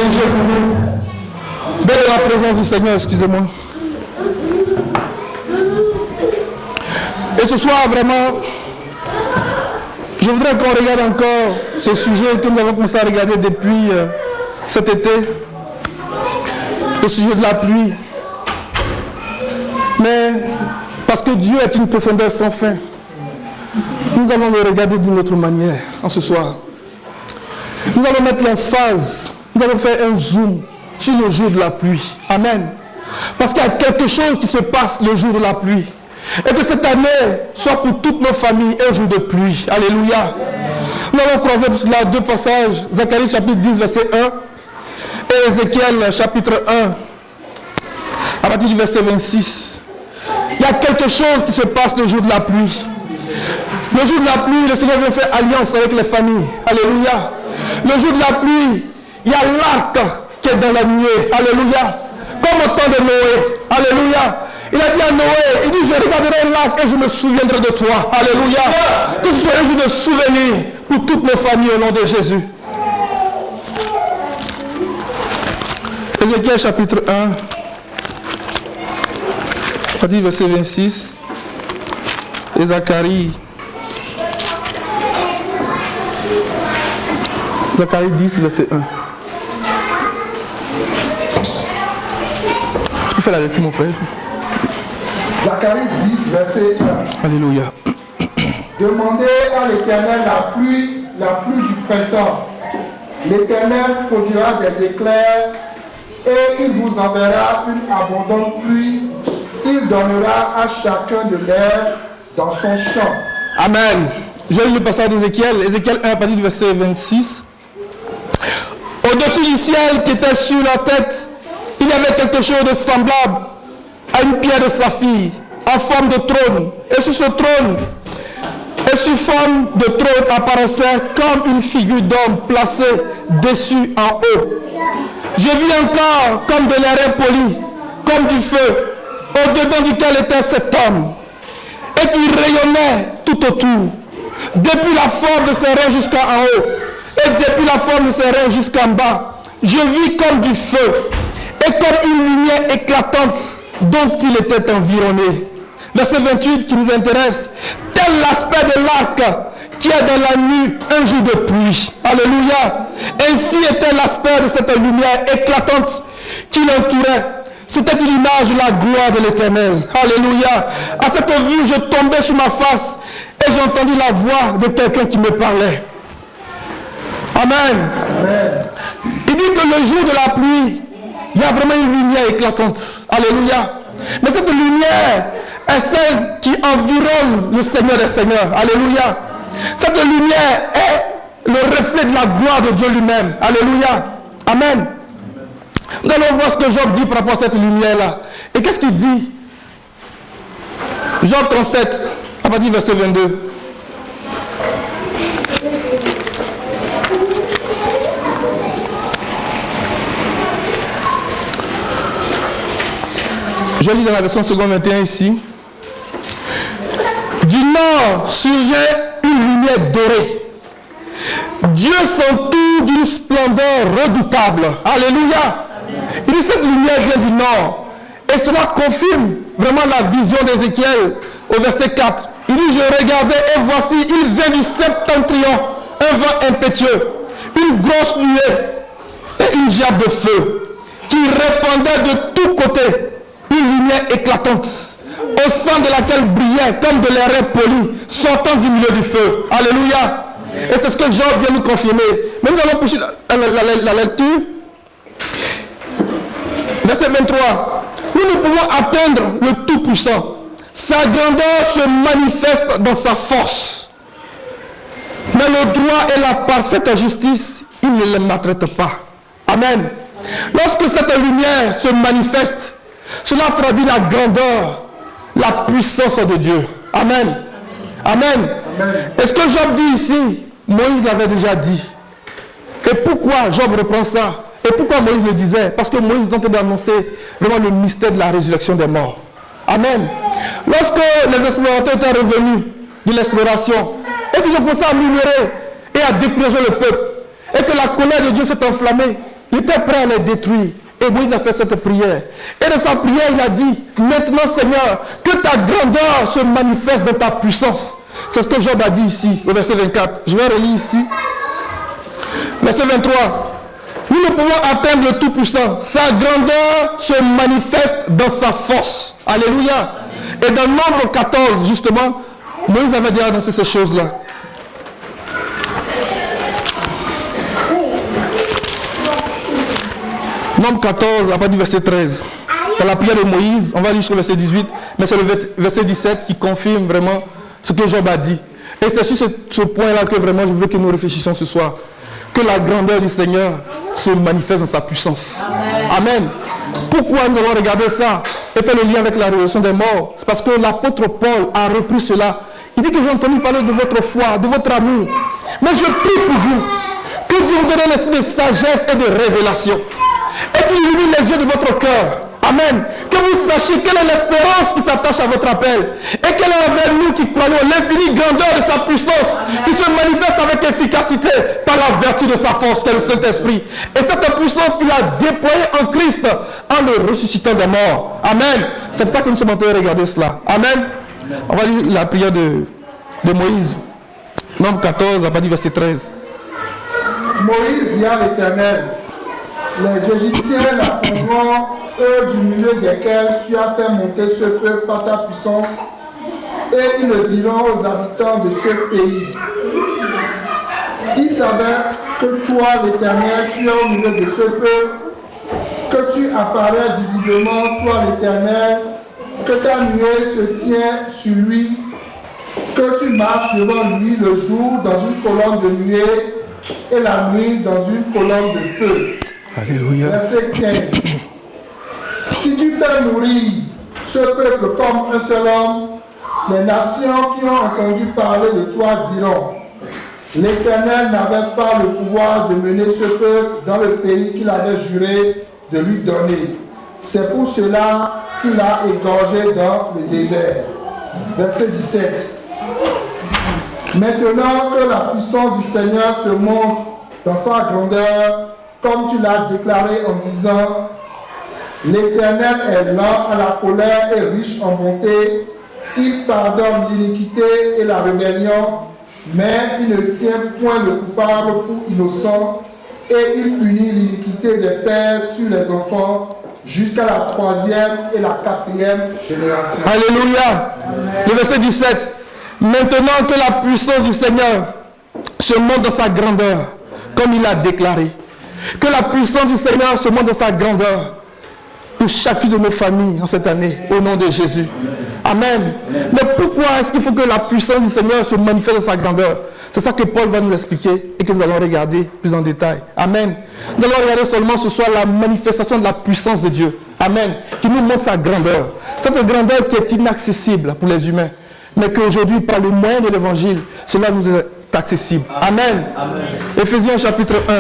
privilégié pour nous d'être dans la présence du Seigneur, excusez-moi. Et ce soir, vraiment, je voudrais qu'on regarde encore ce sujet que nous avons commencé à regarder depuis cet été, le sujet de la pluie. Mais parce que Dieu est une profondeur sans fin, nous allons le regarder d'une autre manière en ce soir. Nous allons mettre l'emphase, nous allons faire un zoom sur le jour de la pluie. Amen. Parce qu'il y a quelque chose qui se passe le jour de la pluie. Et que cette année soit pour toutes nos familles un jour de pluie. Alléluia. Nous allons croiser là deux passages. Zacharie chapitre 10 verset 1 et Ézéchiel chapitre 1 à partir du verset 26. Il y a quelque chose qui se passe le jour de la pluie. Le jour de la pluie, le Seigneur vient faire alliance avec les familles. Alléluia. Le jour de la pluie, il y a l'arc qui est dans la nuée. Alléluia. Comme au temps de Noé. Alléluia. Il a dit à Noé, il dit, je regarderai l'arc et je me souviendrai de toi. Alléluia. Que ce soit un jour de souvenir pour toutes nos familles au nom de Jésus. Ézéchiel chapitre 1, verset 26. Et Zacharie 10, verset 1. Tu peux faire la lecture, mon frère? Zacharie 10, verset 1. Alléluia. Demandez à l'Éternel la pluie du printemps. L'Éternel produira des éclairs et il vous enverra une abondante pluie. Il donnera à chacun de l'herbe dans son champ. Amen. Je lis le passage d'Ézéchiel. Ézéchiel 1, à partir du verset 26. Au-dessus du ciel qui était sur la tête, il y avait quelque chose de semblable à une pierre de saphir en forme de trône. Et sur ce trône, et sur forme de trône apparaissait comme une figure d'homme placée dessus en haut. Je vis encore comme de l'airain poli, comme du feu, au-dedans duquel était cet homme, et qui rayonnait tout autour, depuis la forme de ses reins jusqu'en haut, et depuis la forme de ses reins jusqu'en bas. Je vis comme du feu, et comme une lumière éclatante dont il était environné. Verset 28 qui nous intéresse. Tel l'aspect de l'arc qui est dans la nuit un jour de pluie. Alléluia. Ainsi était l'aspect de cette lumière éclatante qui l'entourait. C'était une image de la gloire de l'Éternel. Alléluia. À cette vue, je tombais sur ma face et j'ai entendu la voix de quelqu'un qui me parlait. Amen. Amen. Il dit que le jour de la pluie, il y a vraiment une lumière éclatante. Alléluia. Mais cette lumière est celle qui environne le Seigneur des Seigneurs. Alléluia. Cette lumière est le reflet de la gloire de Dieu lui-même. Alléluia. Amen. Nous allons voir ce que Job dit par rapport à cette lumière-là. Et qu'est-ce qu'il dit? Job 37, à partir du verset 22. Je lis dans la version seconde 21 ici. Du nord survient une lumière dorée. Dieu s'entoure d'une splendeur redoutable. Alléluia. Il dit cette lumière vient du nord. Et cela confirme vraiment la vision d'Ézéchiel au verset 4. Il dit, je regardais et voici, il vient du septentrion, un vent impétueux, une grosse nuée et une gerbe de feu qui répandait de tous côtés une lumière éclatante, au sein de laquelle brillait comme de l'airain poli, sortant du milieu du feu. Alléluia. Et c'est ce que Job vient nous confirmer. Mais nous allons poursuivre la lecture. Verset 23. Nous ne pouvons atteindre le Tout-Puissant. Sa grandeur se manifeste dans sa force. Mais le droit et la parfaite justice, il ne les maltraite pas. Amen. Lorsque cette lumière se manifeste, cela traduit la grandeur, la puissance de Dieu. Amen. Amen. Et ce que Job dit ici, Moïse l'avait déjà dit. Et pourquoi Job reprend ça? Et pourquoi Moïse le disait? Parce que Moïse tentait d'annoncer vraiment le mystère de la résurrection des morts. Amen. Lorsque les explorateurs étaient revenus de l'exploration, et qu'ils ont commencé à murmurer et à décourager le peuple, et que la colère de Dieu s'est enflammée, Il était prêt à les détruire. Et Moïse a fait cette prière. Et dans sa prière, il a dit, maintenant Seigneur, que ta grandeur se manifeste dans ta puissance. C'est ce que Job a dit ici, au verset 24. Je vais relire ici. Verset 23. Nous ne pouvons atteindre le Tout-Puissant. Sa grandeur se manifeste dans sa force. Alléluia. Et dans Nombre 14, justement, Moïse avait déjà annoncé ces choses-là. Nombre 14, à partir du verset 13. Dans la prière de Moïse, on va lire jusqu'au verset 18, mais c'est le verset 17 qui confirme vraiment ce que Job a dit. Et c'est sur ce point-là que vraiment je veux que nous réfléchissions ce soir. Que la grandeur du Seigneur se manifeste dans sa puissance. Amen. Pourquoi nous allons regarder ça et faire le lien avec la résurrection des morts? C'est parce que l'apôtre Paul a repris cela. Il dit que j'ai entendu parler de votre foi, de votre amour. Mais je prie pour vous que Dieu vous donne l'esprit de sagesse et de révélation. Et qu'il illumine les yeux de votre cœur. Amen. Que vous sachiez quelle est l'espérance qui s'attache à votre appel. Et quelle est envers nous qui croyons l'infinie grandeur de sa puissance. Qui se manifeste avec efficacité par la vertu de sa force, qu'est le Saint-Esprit. Et cette puissance qu'il a déployée en Christ en le ressuscitant des morts. Amen. C'est pour ça que nous sommes en train de regarder cela. Amen. On va lire la prière de Moïse. Nombre 14, à partir du verset 13. Moïse dit à l'Éternel, les Égyptiens l'apprendront, eux du milieu desquels tu as fait monter ce peuple par ta puissance, et ils le diront aux habitants de ce pays. Ils savent que toi, l'Éternel, tu es au milieu de ce peuple, que tu apparais visiblement, toi, l'Éternel, que ta nuée se tient sur lui, que tu marches devant lui le jour dans une colonne de nuée et la nuit dans une colonne de feu. Alléluia. Verset 15. Si tu fais mourir ce peuple comme un seul homme, les nations qui ont entendu parler de toi diront, l'Éternel n'avait pas le pouvoir de mener ce peuple dans le pays qu'il avait juré de lui donner. C'est pour cela qu'il a égorgé dans le désert. Verset 17. Maintenant que la puissance du Seigneur se montre dans sa grandeur, comme tu l'as déclaré en disant, l'Éternel est lent à la colère et riche en bonté, il pardonne l'iniquité et la rébellion, mais il ne tient point le coupable pour innocent, et il punit l'iniquité des pères sur les enfants jusqu'à la 3e et la 4e génération. Alléluia. Le verset 17. Maintenant que la puissance du Seigneur se montre dans sa grandeur, comme il a déclaré. Que la puissance du Seigneur se montre dans sa grandeur pour chacune de nos familles en cette année, au nom de Jésus. Amen. Mais pourquoi est-ce qu'il faut que la puissance du Seigneur se manifeste dans sa grandeur? C'est ça que Paul va nous expliquer et que nous allons regarder plus en détail. Amen. Nous allons regarder seulement ce soir la manifestation de la puissance de Dieu. Amen. Qui nous montre sa grandeur. Cette grandeur qui est inaccessible pour les humains. Mais qu'aujourd'hui, par le moyen de l'évangile, cela nous est accessible. Amen. Amen. Éphésiens chapitre 1.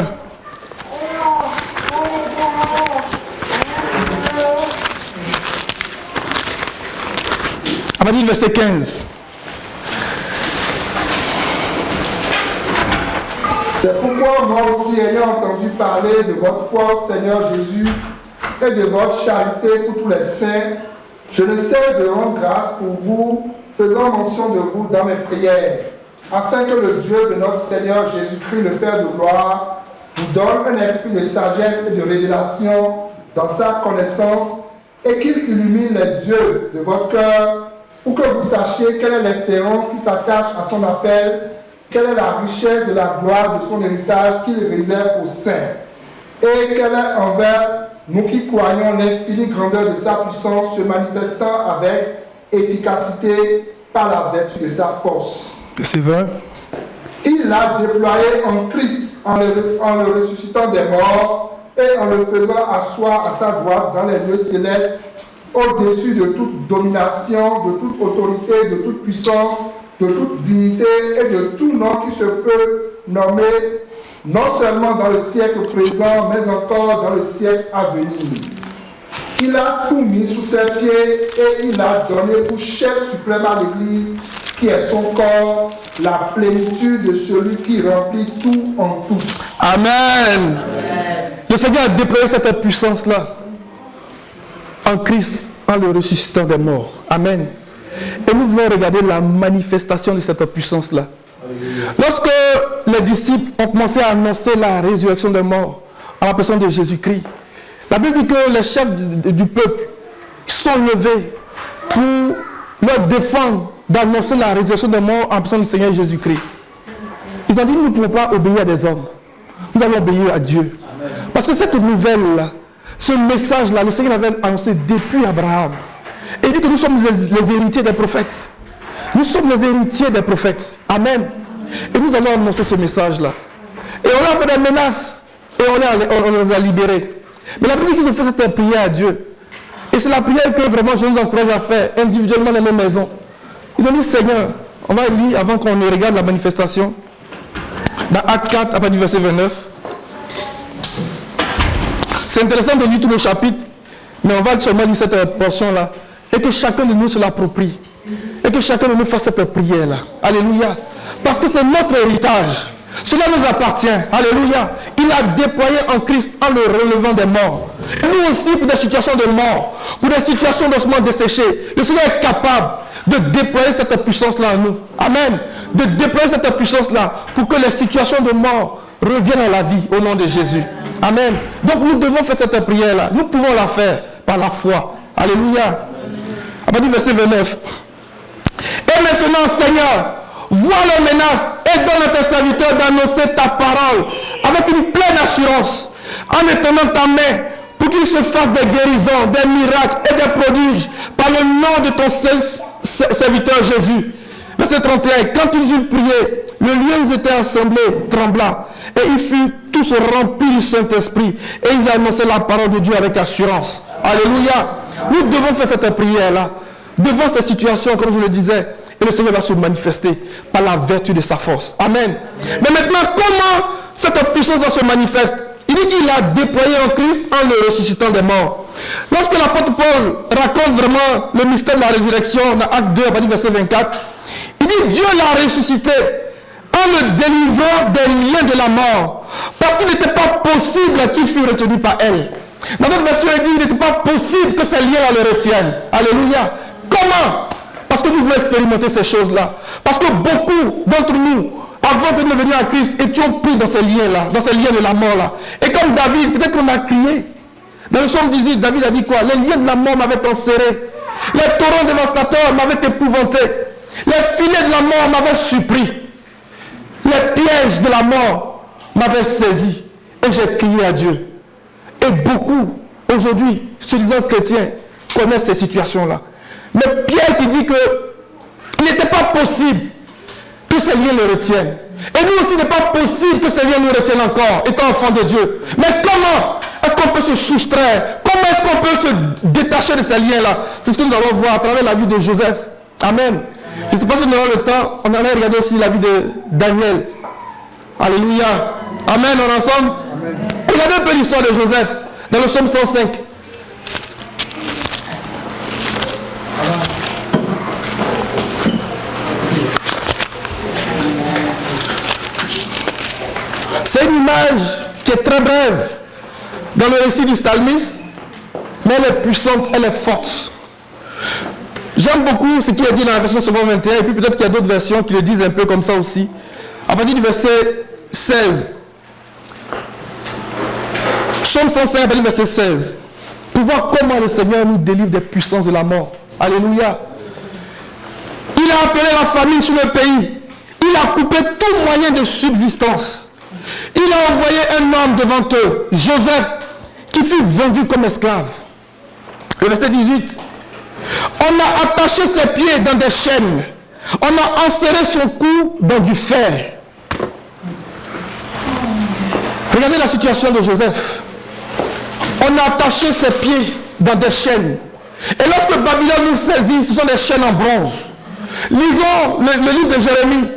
À partir du verset 15. C'est pourquoi moi aussi, ayant entendu parler de votre foi au Seigneur Jésus et de votre charité pour tous les saints, je ne cesse de rendre grâce pour vous, faisant mention de vous dans mes prières, afin que le Dieu de notre Seigneur Jésus-Christ, le Père de gloire, vous donne un esprit de sagesse et de révélation dans sa connaissance, et qu'il illumine les yeux de votre cœur, pour que vous sachiez quelle est l'espérance qui s'attache à son appel, quelle est la richesse de la gloire de son héritage qu'il réserve aux saints, et quelle est envers nous qui croyons l'infinie grandeur de sa puissance se manifestant avec efficacité par la vertu de sa force. C'est vrai. Il l'a déployé en Christ en le ressuscitant des morts et en le faisant asseoir à sa droite dans les lieux célestes, au-dessus de toute domination, de toute autorité, de toute puissance, de toute dignité et de tout nom qui se peut nommer, non seulement dans le siècle présent, mais encore dans le siècle à venir. Il a tout mis sous ses pieds et il a donné pour chef suprême à l'Église, qui est son corps, la plénitude de celui qui remplit tout en tous. Amen. Le Seigneur a déployé cette puissance-là en Christ, en le ressuscitant des morts. Amen. Et nous voulons regarder la manifestation de cette puissance-là. Lorsque les disciples ont commencé à annoncer la résurrection des morts en la personne de Jésus-Christ, la Bible dit que les chefs du peuple sont levés pour leur défendre d'annoncer la résurrection des morts en la personne du Seigneur Jésus-Christ. Ils ont dit, nous ne pouvons pas obéir à des hommes. Nous allons obéir à Dieu. Parce que cette nouvelle-là, ce message-là, le Seigneur l'avait annoncé depuis Abraham. Et il dit que nous sommes les héritiers des prophètes. Nous sommes les héritiers des prophètes. Amen. Et nous allons annoncer ce message-là. Et on a fait des menaces. Et on les a libérés. Mais la Bible dit qu'ils ont fait cette prière à Dieu. Et c'est la prière que vraiment je nous encourage à faire individuellement dans nos maisons. Ils ont dit, Seigneur, on va lire avant qu'on ne regarde la manifestation. Dans Acte 4, à partir du verset 29. C'est intéressant de lire tout le chapitre, mais on va seulement lire cette portion-là. Et que chacun de nous se l'approprie. Et que chacun de nous fasse cette prière-là. Alléluia. Parce que c'est notre héritage. Cela nous appartient. Alléluia. Il a déployé en Christ en le relevant des morts. Et nous aussi, pour des situations de mort, pour des situations d'ossements desséchés, le Seigneur est capable de déployer cette puissance-là en nous. Amen. De déployer cette puissance-là pour que les situations de mort reviennent à la vie au nom de Jésus. Amen. Donc nous devons faire cette prière-là. Nous pouvons la faire par la foi. Alléluia. À partir du verset 29. Et maintenant, Seigneur, vois leurs menaces et donne à tes serviteurs d'annoncer ta parole avec une pleine assurance, en étendant ta main pour qu'il se fasse des guérisons, des miracles et des prodiges par le nom de ton serviteur Jésus. Verset 31. Quand ils eurent prié, le lieu où ils étaient assemblés trembla et ils furent tous remplis du Saint-Esprit et ils annonçaient la parole de Dieu avec assurance. Alléluia. Nous devons faire cette prière-là devant ces situations, comme je le disais. Et le Seigneur va se manifester par la vertu de sa force. Amen. Mais maintenant, comment cette puissance se manifeste? Il dit qu'il a déployé en Christ en le ressuscitant des morts. Lorsque l'apôtre Paul raconte vraiment le mystère de la résurrection dans Acte 2, à partir du verset 24, il dit Dieu l'a ressuscité en le délivrant des liens de la mort. Parce qu'il n'était pas possible qu'il fût retenu par elle. Dans notre version, il dit qu'il n'était pas possible que ces liens-là le retiennent. Alléluia. Comment? Parce que nous voulons expérimenter ces choses-là. Parce que beaucoup d'entre nous, avant de devenir à Christ, étions pris dans ces liens-là, dans ces liens de la mort-là. Et comme David, peut-être qu'on a crié. Dans le psaume 18, David a dit quoi? Les liens de la mort m'avaient enserré. Les torrents dévastateurs m'avaient épouvanté. Les filets de la mort m'avaient surpris. Les pièges de la mort m'avaient saisi. Et j'ai crié à Dieu. Et beaucoup, aujourd'hui, se disant chrétiens, connaissent ces situations-là. Mais Pierre qui dit qu'il n'était pas possible que ces liens le retiennent. Et nous aussi, il n'est pas possible que ces liens nous retiennent encore, étant enfants de Dieu. Mais comment est-ce qu'on peut se soustraire? Comment est-ce qu'on peut se détacher de ces liens-là? C'est ce que nous allons voir à travers la vie de Joseph. Amen. Je ne sais pas si nous aurons le temps, on allait regarder aussi la vie de Daniel. Alléluia. Amen, on est ensemble. Amen. Regardez un peu l'histoire de Joseph dans le psaume 105. C'est une image qui est très brève dans le récit du psalmiste, mais elle est puissante, elle est forte. J'aime beaucoup ce qui est dit dans la version seconde 21, et puis peut-être qu'il y a d'autres versions qui le disent un peu comme ça aussi. À partir du verset 16. Psaume 105, à partir du verset 16. Pour voir comment le Seigneur nous délivre des puissances de la mort. Alléluia. Il a appelé la famine sur le pays. Il a coupé tout moyen de subsistance. Il a envoyé un homme devant eux, Joseph, qui fut vendu comme esclave. Le verset 18. On a attaché ses pieds dans des chaînes. On a enserré son cou dans du fer. Regardez la situation de Joseph. On a attaché ses pieds dans des chaînes. Et lorsque Babylone nous saisit, ce sont des chaînes en bronze. Lisons le livre de Jérémie.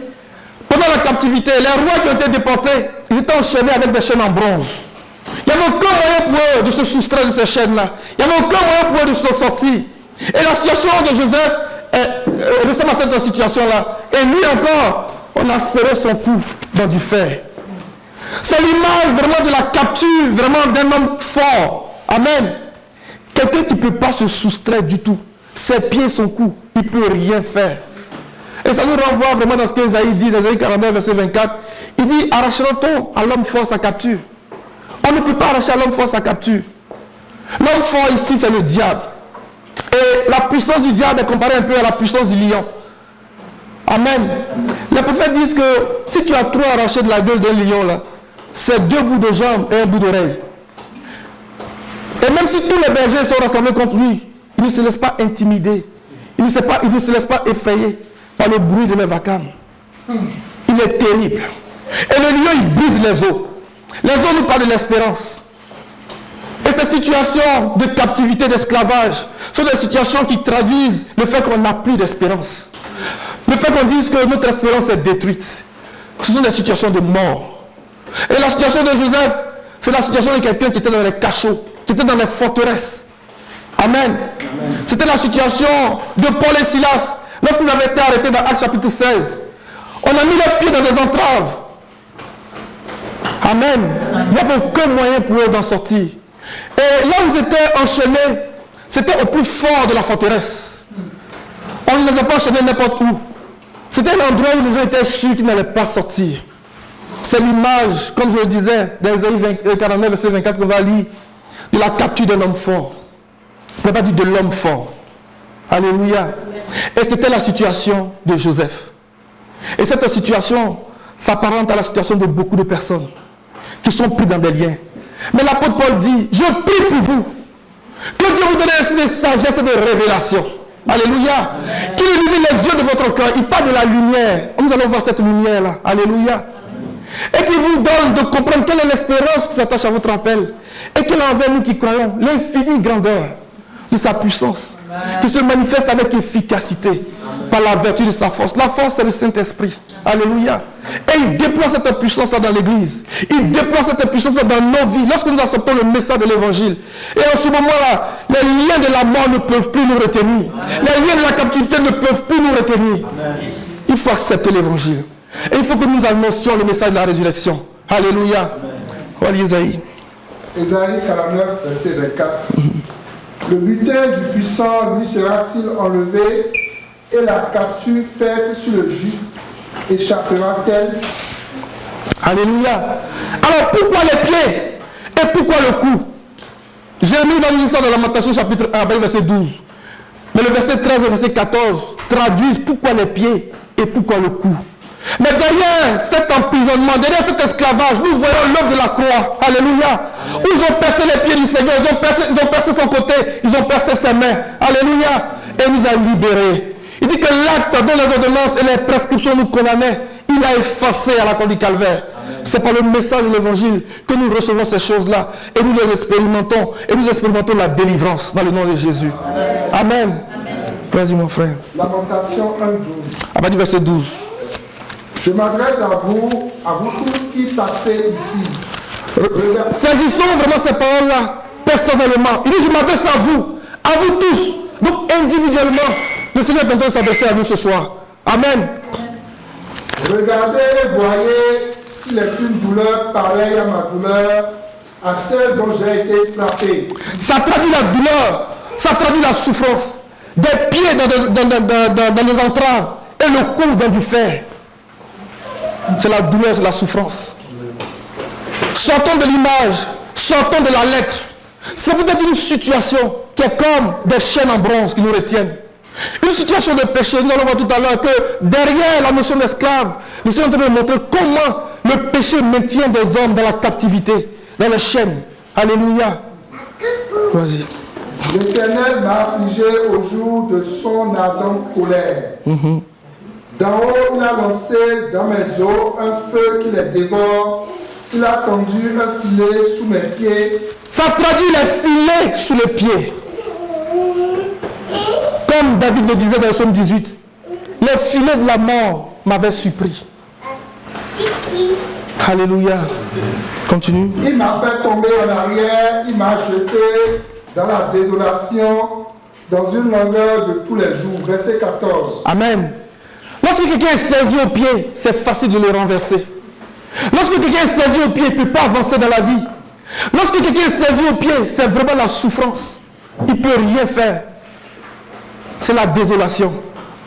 Pendant la captivité, les rois qui ont été déportés, ils étaient enchaînés avec des chaînes en bronze. Il n'y avait aucun moyen pour eux de se soustraire de ces chaînes-là. Il n'y avait aucun moyen pour eux de se sortir. Et la situation de Joseph ressemble à cette situation-là. Et lui encore, on a serré son cou dans du fer. C'est l'image vraiment de la capture, vraiment d'un homme fort. Amen. Quelqu'un qui ne peut pas se soustraire du tout. Ses pieds, son cou, il ne peut rien faire. Et ça nous renvoie vraiment dans ce qu'Ésaïe dit, dans Ésaïe 49, verset 24. Il dit, arrachera-t-on à l'homme fort sa capture? On ne peut pas arracher à l'homme fort sa capture. L'homme fort ici, c'est le diable. Et la puissance du diable est comparée un peu à la puissance du lion. Amen. Les prophètes disent que si tu as trop arraché de la gueule d'un lion, là, c'est 2 bouts de jambes et un bout d'oreille. Et même si tous les bergers sont rassemblés contre lui, il ne se laisse pas intimider. Il ne se laisse pas effrayer par le bruit de mes vacarmes. Il est terrible. Et le lion, il brise les os. Les os nous parlent de l'espérance. Et ces situations de captivité, d'esclavage, sont des situations qui traduisent le fait qu'on n'a plus d'espérance. Le fait qu'on dise que notre espérance est détruite. Ce sont des situations de mort. Et la situation de Joseph, c'est la situation de quelqu'un qui était dans les cachots, qui était dans les forteresses. Amen. C'était la situation de Paul et Silas, lorsqu'ils avaient été arrêtés dans Actes chapitre 16. On a mis les pieds dans des entraves. Amen. Il n'y avait aucun moyen pour eux d'en sortir. Et là où ils étaient enchaînés, c'était au plus fort de la forteresse. On ne les a pas enchaînés n'importe où. C'était un endroit où les gens étaient sûrs qu'ils n'allaient pas sortir. C'est l'image, comme je le disais, dans Ésaïe 49, verset 24, qu'on va lire, de la capture d'un homme fort. On n'a pas dit de l'homme fort. Alléluia. Et c'était la situation de Joseph. Et cette situation s'apparente à la situation de beaucoup de personnes qui sont pris dans des liens. Mais l'apôtre Paul dit, je prie pour vous, que Dieu vous donne un esprit de sagesse et de révélation. Alléluia. Qu'il illumine les yeux de votre cœur. Il parle de la lumière. Nous allons voir cette lumière-là. Alléluia. Et qu'il vous donne de comprendre quelle est l'espérance qui s'attache à votre appel. Et quelle est envers nous qui croyons l'infinie grandeur de sa puissance, qui se manifeste avec efficacité par la vertu de sa force. La force, c'est le Saint-Esprit. Alléluia. Et il déploie cette puissance dans l'église. Il déploie cette puissance dans nos vies. Lorsque nous acceptons le message de l'évangile. Et en ce moment-là, les liens de la mort ne peuvent plus nous retenir. Les liens de la captivité ne peuvent plus nous retenir. Il faut accepter l'évangile. Et il faut que nous annoncions le message de la résurrection. Alléluia. Voilà Isaïe. Ésaïe 49, verset 24. Le butin du puissant lui sera-t-il enlevé et la capture faite sur le juste échappera-t-elle? Alléluia. Alors pourquoi les pieds et pourquoi le cou? Jérémie va nous dire ça dans Lamentation chapitre 1, verset 12. Mais le verset 13 et verset 14 traduisent pourquoi les pieds et pourquoi le cou. Mais derrière cet emprisonnement, derrière cet esclavage, nous voyons l'œuvre de la croix. Alléluia. Où ils ont percé les pieds du Seigneur, ils ont percé son côté, ils ont percé ses mains. Alléluia. Et nous a libérés. Il dit que l'acte dont les ordonnances et les prescriptions nous condamnaient, il a effacé à la croix du calvaire. C'est par le message de l'évangile que nous recevons ces choses-là. Et nous les expérimentons. Et nous expérimentons la délivrance dans le nom de Jésus. Amen. Vas-y mon frère. Lamentation 1, 12. À partir du verset 12. Je m'adresse à vous tous qui passez ici. Saisissons vraiment ces paroles-là, personnellement. Il dit, je m'adresse à vous tous. Donc individuellement, le Seigneur est en train de s'adresser à nous ce soir. Amen. Regardez et voyez s'il est une douleur pareille à ma douleur, à celle dont j'ai été frappé. Ça traduit la douleur, ça traduit la souffrance. Des pieds dans les entraves et le cou dans du fer. C'est la douleur, c'est la souffrance. Sortons de l'image, sortons de la lettre. C'est peut-être une situation qui est comme des chaînes en bronze qui nous retiennent. Une situation de péché. Nous allons voir tout à l'heure que derrière la notion d'esclave, nous sommes en train de montrer comment le péché maintient des hommes dans la captivité, dans les chaînes. Alléluia. Vas-y. L'Éternel m'a affligé au jour de son ardente colère. D'en haut, il a lancé dans mes os un feu qui les dévore. Il a tendu un filet sous mes pieds. Ça traduit les filets sous les pieds. Comme David le disait dans le psaume 18, les filets de la mort m'avaient surpris. Alléluia. Continue. Il m'a fait tomber en arrière, il m'a jeté dans la désolation, dans une longueur de tous les jours. Verset 14. Amen. Lorsque quelqu'un est saisi au pied, c'est facile de le renverser. Lorsque quelqu'un est saisi au pied, il ne peut pas avancer dans la vie. Lorsque quelqu'un est saisi au pied, c'est vraiment la souffrance. Il ne peut rien faire. C'est la désolation.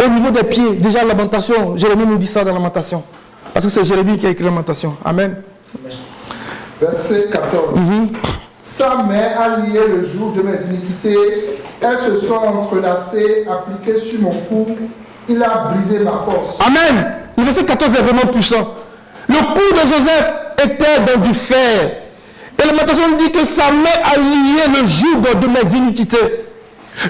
Au niveau des pieds, déjà lamentation, Jérémie nous dit ça dans Lamentation. Parce que c'est Jérémie qui a écrit Lamentation. Amen. Verset 14. Sa main a lié le joug de mes iniquités. Elles se sont entrelacées, appliquées sur mon cou. Il a brisé ma force. Amen. Le verset 14 est vraiment puissant. Le cou de Joseph était dans du fer. Et la Lamentation dit que sa main a lié le joug de mes iniquités.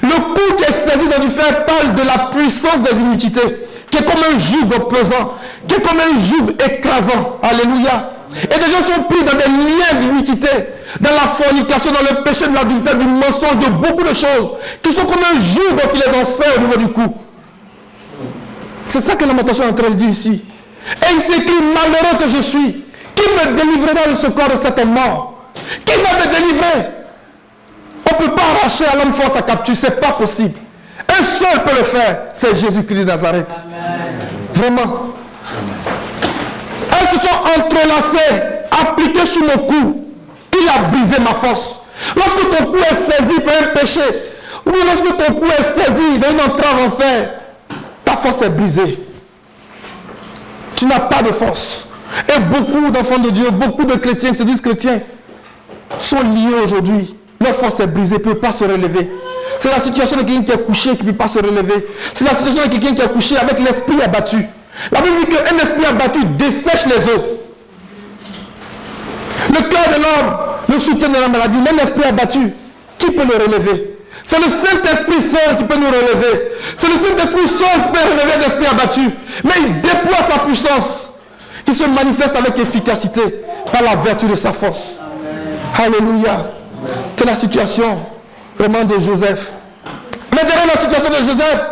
Le cou qui est saisi dans du fer parle de la puissance des iniquités, qui est comme un joug pesant, qui est comme un joug écrasant. Alléluia. Et des gens sont pris dans des liens d'iniquité, dans la fornication, dans le péché de l'adultère, du mensonge, de beaucoup de choses, qui sont comme un joug qui les enseigne au niveau du cou. C'est ça que la Lamentation est en train de dire ici. Et il s'écrit, malheureux que je suis, qui me délivrera de ce corps de cette mort? Qui va me délivrer? On ne peut pas arracher à l'homme fort sa capture, ce n'est pas possible. Un seul peut le faire, c'est Jésus-Christ de Nazareth. Amen. Vraiment. Elles se sont entrelacées, appliquées sur mon cou. Il a brisé ma force. Lorsque ton cou est saisi par un péché, ou lorsque ton cou est saisi dans une entrave en fer, ta force est brisée. Tu n'as pas de force. Et beaucoup d'enfants de Dieu, beaucoup de chrétiens qui se disent chrétiens, sont liés aujourd'hui. Leur force est brisée, ne peut pas se relever. C'est la situation de quelqu'un qui est couché qui ne peut pas se relever. C'est la situation de quelqu'un qui est couché avec l'esprit abattu. La Bible dit qu'un esprit abattu dessèche les os. Le cœur de l'homme le soutient de la maladie, même l'esprit abattu, qui peut le relever? C'est le Saint-Esprit seul qui peut nous relever. C'est le Saint-Esprit seul qui peut relever l'esprit abattu. Mais il déploie sa puissance, qui se manifeste avec efficacité par la vertu de sa force. Alléluia. C'est la situation vraiment de Joseph. Mais derrière la situation de Joseph,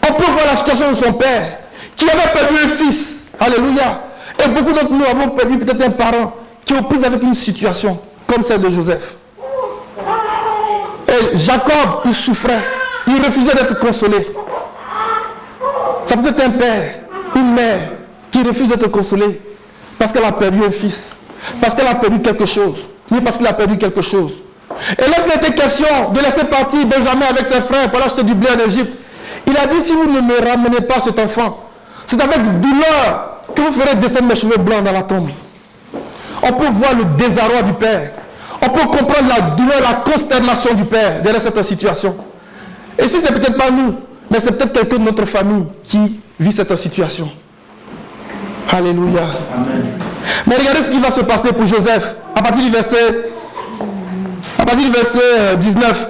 on peut voir la situation de son père, qui avait perdu un fils. Alléluia. Et beaucoup d'entre nous avons perdu peut-être un parent qui est aux prises avec une situation comme celle de Joseph. Et Jacob, il souffrait. Il refusait d'être consolé. Ça peut être un père, une mère qui refuse d'être consolé parce qu'elle a perdu un fils, parce qu'elle a perdu quelque chose, ni parce qu'il a perdu quelque chose. Et lorsqu'il était question de laisser partir Benjamin avec ses frères pour acheter du blé en Égypte, il a dit, si vous ne me ramenez pas cet enfant, c'est avec douleur que vous ferez descendre mes cheveux blancs dans la tombe. On peut voir le désarroi du père. On peut comprendre la douleur, la consternation du père derrière cette situation. Et si ce n'est peut-être pas nous, mais c'est peut-être quelqu'un de notre famille qui vit cette situation. Alléluia. Amen. Mais regardez ce qui va se passer pour Joseph à partir du verset 19.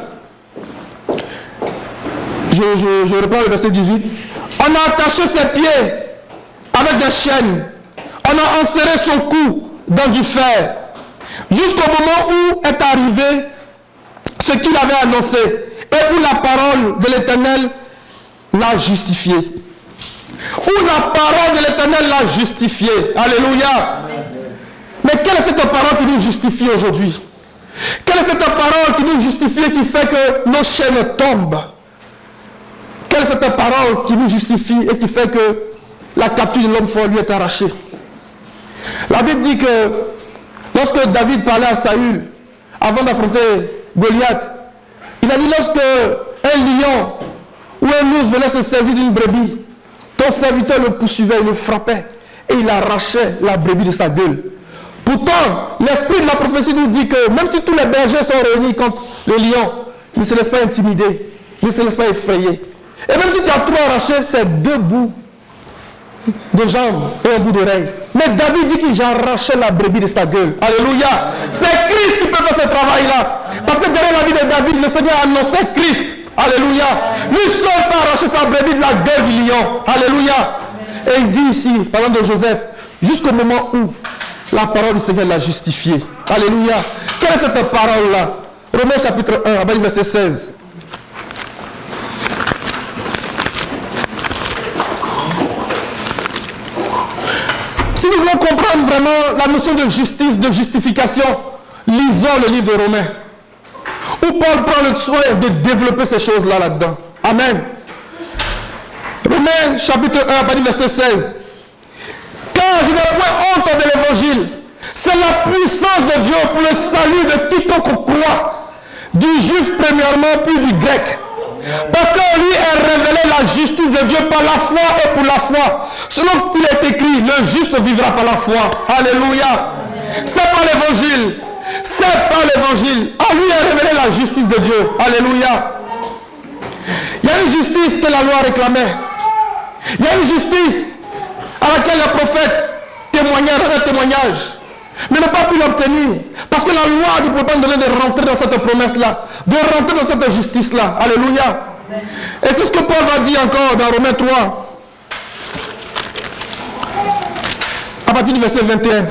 Je reprends le verset 18. On a attaché ses pieds avec des chaînes. On a enserré son cou dans du fer. Jusqu'au moment où est arrivé ce qu'il avait annoncé. Et où la parole de l'Éternel l'a justifié. Où la parole de l'Éternel l'a justifié. Alléluia. Mais quelle est cette parole qui nous justifie aujourd'hui? Quelle est cette parole qui nous justifie, qui fait que nos chaînes tombent? Quelle est cette parole qui nous justifie et qui fait que la capture de l'homme fort lui est arrachée? La Bible dit que lorsque David parlait à Saül, avant d'affronter Goliath, il a dit, lorsque un lion ou un ours venait se saisir d'une brebis, ton serviteur le poursuivait, il le frappait et il arrachait la brebis de sa gueule. Pourtant, l'esprit de la prophétie nous dit que même si tous les bergers sont réunis contre le lion, il ne se laisse pas intimider, il ne se laisse pas effrayer. Et même si tu as tout arraché, c'est 2 bouts de jambes et un bout d'oreille. Mais David dit qu'il j'arrachais la brebis de sa gueule. Alléluia. C'est Christ qui peut faire ce travail-là. Parce que derrière la vie de David, le Seigneur a annoncé Christ. Alléluia. Lui seul peut arracher sa brebis de la gueule du lion. Alléluia. Et il dit ici, parlant de Joseph, jusqu'au moment où la parole du Seigneur l'a justifié. Alléluia. Quelle est cette parole-là? Romains chapitre 1, à verset 16. Si nous voulons comprendre vraiment la notion de justice, de justification, lisons le livre de Romains, où Paul prend le soin de développer ces choses-là là-dedans. Amen. Romains chapitre 1, verset 16. Car je n'ai point honte de l'évangile. C'est la puissance de Dieu pour le salut de quiconque croit, du juif premièrement, puis du grec. Parce qu'en lui est révélée la justice de Dieu par la foi et pour la foi. Selon qu'il est écrit, le juste vivra par la foi. Alléluia. C'est par l'évangile. C'est par l'évangile. En lui est révélée la justice de Dieu. Alléluia. Il y a une justice que la loi réclamait. Il y a une justice à laquelle les prophètes témoignaient, un témoignage, mais n'ont pas pu l'obtenir. Parce que la loi ne peut pas nous donner de rentrer dans cette promesse-là, de rentrer dans cette justice-là. Alléluia. Et c'est ce que Paul va dire encore dans Romains 3, à partir du verset 21.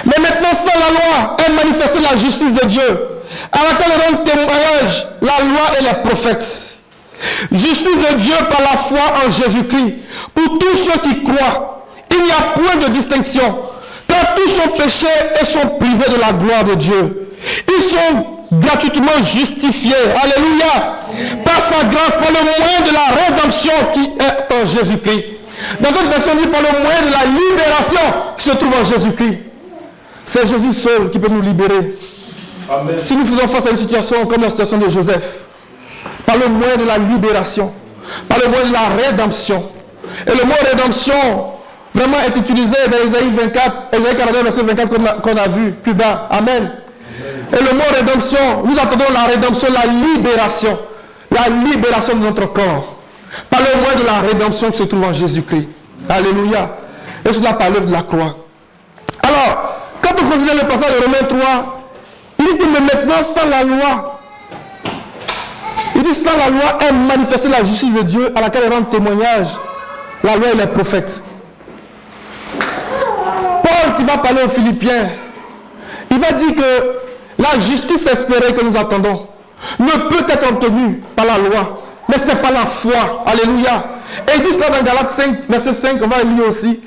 Mais maintenant, sans la loi, est manifestée la justice de Dieu, à laquelle rendent témoignage la loi et les prophètes. Justice de Dieu par la foi en Jésus-Christ, pour tous ceux qui croient. Il n'y a point de distinction, car tous sont péchés et sont privés de la gloire de Dieu. Ils sont gratuitement justifiés, alléluia, par sa grâce, par le moyen de la rédemption qui est en Jésus-Christ. Dans d'autres versions, on dit par le moyen de la libération qui se trouve en Jésus-Christ. C'est Jésus seul qui peut nous libérer. Amen. Si nous faisons face à une situation comme la situation de Joseph, par le moyen de la libération, par le moyen de la rédemption. Et le mot rédemption vraiment est utilisé dans Isaïe 24, Isaïe 49, verset 24 qu'on a vu plus bas. Amen. Et le mot rédemption, nous attendons la rédemption, la libération de notre corps, par le moyen de la rédemption qui se trouve en Jésus-Christ. Alléluia. Et cela par l'œuvre de la croix. Alors, quand on considère le passage de Romains 3, il dit que maintenant, sans la loi, il dit sans la loi est manifestée la justice de Dieu à laquelle rend témoignage la loi et les prophètes. Paul qui va parler aux Philippiens, il va dire que la justice espérée que nous attendons ne peut être obtenue par la loi, mais c'est par la foi. Alléluia. Et il dit cela dans Galates 5, verset 5, on va le lire aussi.